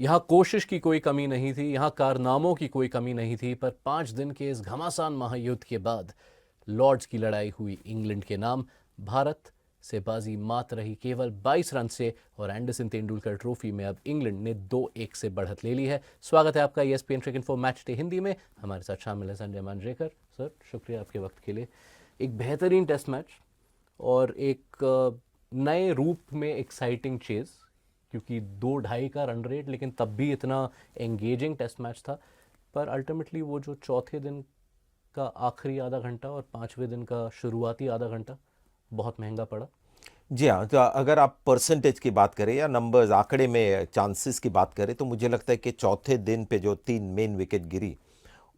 यहाँ कोशिश की कोई कमी नहीं थी, यहाँ कारनामों की कोई कमी नहीं थी, पर 5 दिन के इस घमासान महायुद्ध के बाद लॉर्ड्स की लड़ाई हुई इंग्लैंड के नाम। भारत से बाजी मात रही केवल 22 रन से और एंडरसन तेंदुलकर ट्रॉफी में अब इंग्लैंड ने 2-1 से बढ़त ले ली है। स्वागत है आपका ESPN cricket info match day Hindi में। हमारे साथ शामिल है संजय मांजरेकर। सर, शुक्रिया आपके वक्त के लिए। एक बेहतरीन टेस्ट मैच और एक नए रूप में एक्साइटिंग चेज, क्योंकि 2-2.5 का रन रेट, लेकिन तब भी इतना एंगेजिंग टेस्ट मैच था। पर अल्टीमेटली वो जो चौथे दिन का आखिरी आधा घंटा और 5वें दिन का शुरुआती आधा घंटा बहुत महंगा पड़ा। जी हाँ, तो अगर आप परसेंटेज की बात करें या नंबर्स आंकड़े में चांसेस की बात करें तो मुझे लगता है कि चौथे दिन पे जो 3 मेन विकेट गिरी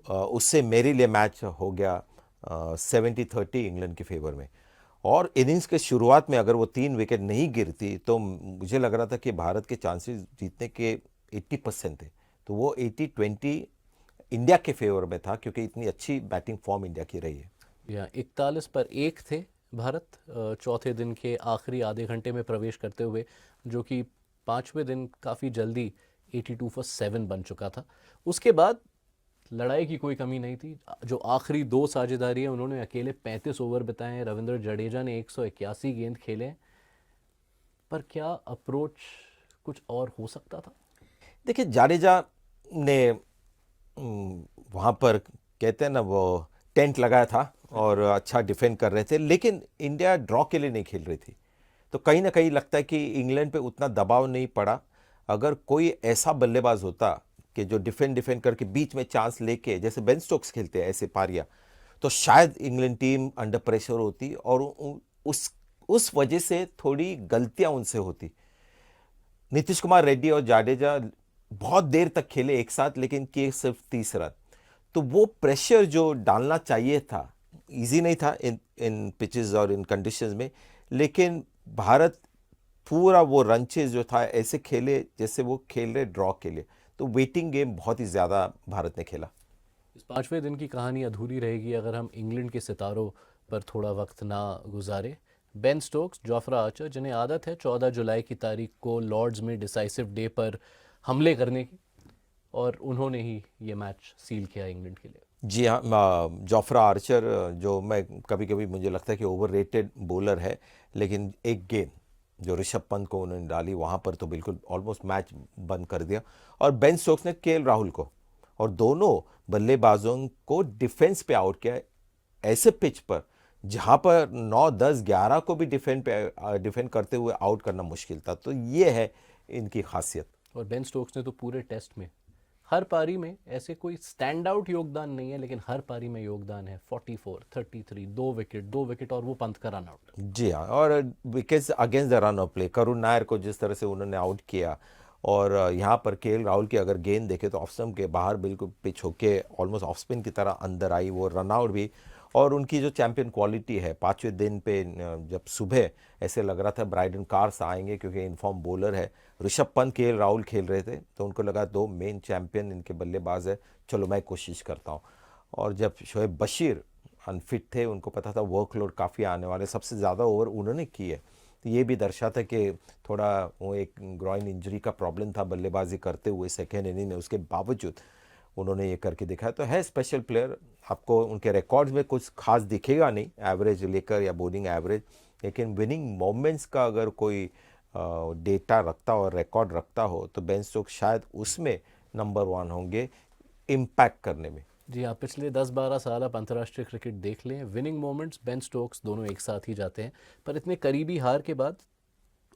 उससे मेरे लिए मैच हो गया 70-30 इंग्लैंड के फेवर में। और इनिंग्स के शुरुआत में अगर वो 3 विकेट नहीं गिरती तो मुझे लग रहा था कि भारत के चांसेस जीतने के 80% थे। तो वो 80-20 इंडिया के फेवर में था क्योंकि इतनी अच्छी बैटिंग फॉर्म इंडिया की रही है। या 41 पर 1 थे भारत चौथे दिन के आखिरी आधे घंटे में प्रवेश करते हुए, जो कि 5वें दिन काफ़ी जल्दी 82 फॉर 7 बन चुका था। उसके बाद लड़ाई की कोई कमी नहीं थी। जो आखिरी 2 साझेदारी है, उन्होंने अकेले 35 ओवर बिताए हैं। रविंद्र जडेजा ने 181 गेंद खेले। पर क्या अप्रोच कुछ और हो सकता था? देखिए, जाडेजा ने वहाँ पर कहते हैं ना वो टेंट लगाया था और अच्छा डिफेंड कर रहे थे, लेकिन इंडिया ड्रॉ के लिए नहीं खेल रही थी। तो कहीं ना कहीं लगता है कि इंग्लैंड पे उतना दबाव नहीं पड़ा। अगर कोई ऐसा बल्लेबाज होता कि जो डिफेंड डिफेंड करके बीच में चांस लेके जैसे बेन स्टोक्स खेलते हैं ऐसे पारिया, तो शायद इंग्लैंड टीम अंडर प्रेशर होती और उस वजह से थोड़ी गलतियां उनसे होती। नीतीश कुमार रेड्डी और जाडेजा बहुत देर तक खेले एक साथ, लेकिन किए सिर्फ 30 रन। तो वो प्रेशर जो डालना चाहिए था, इजी नहीं था इन इन पिचेस और इन कंडीशंस में, लेकिन भारत पूरा वो रन चेज जो था ऐसे खेले जैसे वो खेल रहे ड्रॉ के लिए। तो वेटिंग गेम बहुत ही ज़्यादा भारत ने खेला। इस 5वें दिन की कहानी अधूरी रहेगी अगर हम इंग्लैंड के सितारों पर थोड़ा वक्त ना गुजारे। बेन स्टोक्स, जोफ्रा आर्चर, जिन्हें आदत है 14 जुलाई की तारीख को लॉर्ड्स में डिसाइसिव डे पर हमले करने की, और उन्होंने ही ये मैच सील किया इंग्लैंड के लिए। जी हाँ, जोफ्रा आर्चर, जो मैं कभी कभी मुझे लगता है कि ओवररेटेड बॉलर है, लेकिन एक गेंद जो ऋषभ पंत को उन्होंने डाली वहाँ पर तो बिल्कुल ऑलमोस्ट मैच बंद कर दिया। और बेन स्टोक्स ने केएल राहुल को और दोनों बल्लेबाजों को डिफेंस पे आउट किया, ऐसे पिच पर जहाँ पर 9, 10, 11 को भी डिफेंड करते हुए आउट करना मुश्किल था। तो ये है इनकी खासियत। और बेन स्टोक्स ने तो पूरे टेस्ट में हर पारी में, ऐसे कोई स्टैंड आउट योगदान नहीं है, लेकिन हर पारी में योगदान है। 44, 33, 2 विकेट और वो पंत का रन आउट। जी हाँ, और wickets against the run of play, Karun Nair को जिस तरह से उन्होंने आउट किया, और यहाँ पर केएल राहुल की अगर गेंद देखे तो ऑफ स्टंप के बाहर बिल्कुल पिच होके ऑलमोस्ट ऑफ स्पिन की तरह अंदर आई, वो रन आउट भी। और उनकी जो चैंपियन क्वालिटी है, 5वें दिन पे जब सुबह ऐसे लग रहा था ब्राइडन कार्स आएंगे क्योंकि इनफॉर्म बॉलर है, ऋषभ पंत केएल राहुल खेल रहे थे, तो उनको लगा 2 मेन चैंपियन इनके बल्लेबाज है, चलो मैं कोशिश करता हूँ। और जब शोएब बशीर अनफिट थे, उनको पता था वर्कलोड काफ़ी आने वाले, सबसे ज़्यादा ओवर उन्होंने किए, तो ये भी दर्शाता कि थोड़ा वो एक ग्रॉइन इंजरी का प्रॉब्लम था बल्लेबाजी करते हुए सेकेंड इनिंग में, उसके बावजूद उन्होंने ये करके दिखाया। तो है स्पेशल प्लेयर। आपको उनके रिकॉर्ड्स में कुछ खास दिखेगा नहीं एवरेज लेकर या बॉलिंग एवरेज, लेकिन विनिंग मोमेंट्स का अगर कोई डेटा रखता और रिकॉर्ड रखता हो तो बेन स्टोक्स शायद उसमें नंबर 1 होंगे इम्पैक्ट करने में। जी हाँ, पिछले 10-12 साल आप अंतर्राष्ट्रीय क्रिकेट देख लें, विनिंग मोमेंट्स बेन स्टोक्स दोनों एक साथ ही जाते हैं। पर इतने करीबी हार के बाद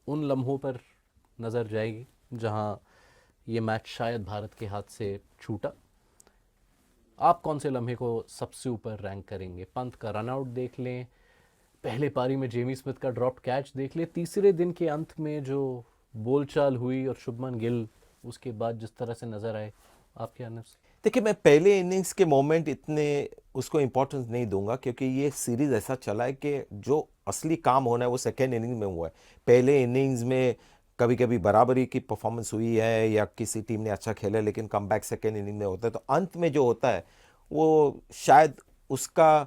उन लम्हों पर नज़र जाएगी जहाँ ये मैच शायद भारत के हाथ से छूटा। आप कौन से लम्हे को सबसे ऊपर रैंक करेंगे? पंत का रन आउट देख लें, पहले पारी में जेमी स्मिथ का ड्रॉप कैच देख लें, तीसरे दिन के अंत में जो बोलचाल हुई और शुभमन गिल उसके बाद जिस तरह से नज़र आए, आपके आने से? देखिए, मैं पहले इनिंग्स के मोमेंट इतने उसको इम्पोर्टेंस नहीं दूंगा क्योंकि ये सीरीज ऐसा चला है कि जो असली काम होना है वो सेकेंड इनिंग में हुआ है। पहले इनिंग्स में कभी कभी बराबरी की परफॉर्मेंस हुई है या किसी टीम ने अच्छा खेला, लेकिन कमबैक सेकेंड इनिंग में होता है, तो अंत में जो होता है वो शायद उसका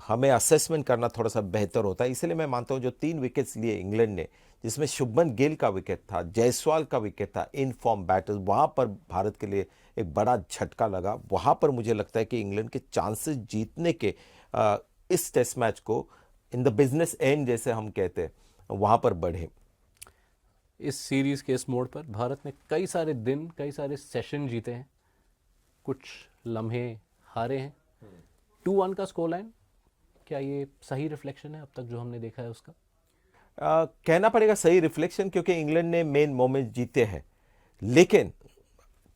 हमें असेसमेंट करना थोड़ा सा बेहतर होता है। इसलिए मैं मानता हूँ जो 3 विकेट्स लिए इंग्लैंड ने, जिसमें शुभमन गिल का विकेट था, जायसवाल का विकेट था, इन फॉर्म बैटर्स, वहाँ पर भारत के लिए एक बड़ा झटका लगा। वहाँ पर मुझे लगता है कि इंग्लैंड के चांसेस जीतने के इस टेस्ट मैच को इन द बिजनेस एंड जैसे हम कहते हैं वहाँ पर बढ़े। इस सीरीज के इस मोड़ पर भारत ने कई सारे दिन, कई सारे सेशन जीते हैं, कुछ लम्हे हारे हैं। 2-1 का स्कोर लाइन, क्या ये सही रिफ्लेक्शन है अब तक जो हमने देखा है उसका? कहना पड़ेगा सही रिफ्लेक्शन, क्योंकि इंग्लैंड ने मेन मोमेंट जीते हैं। लेकिन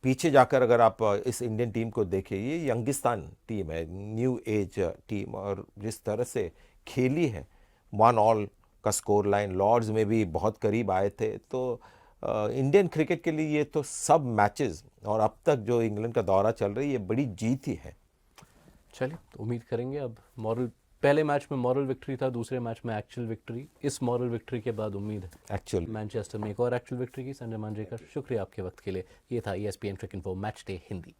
पीछे जाकर अगर आप इस इंडियन टीम को देखें, ये यंगिस्तान टीम है, न्यू एज टीम, और जिस तरह से खेली है, 1-1 का स्कोर लाइन, लॉर्ड्स में भी बहुत करीब आए थे। तो इंडियन क्रिकेट के लिए ये तो सब मैचेस और अब तक जो इंग्लैंड का दौरा चल रही है, ये बड़ी जीत ही है। चलिए, तो उम्मीद करेंगे अब मॉरल, पहले मैच में मॉरल विक्ट्री था, दूसरे मैच में एक्चुअल विक्ट्री। इस मॉरल विक्ट्री के बाद उम्मीद है एक्चुअल मैनचेस्टर में एक और एक्चुअल विक्ट्री की। संजय मांजरेकर, शुक्रिया आपके वक्त के लिए। ये था ESPN क्रिक इन्फो मैच डे हिंदी।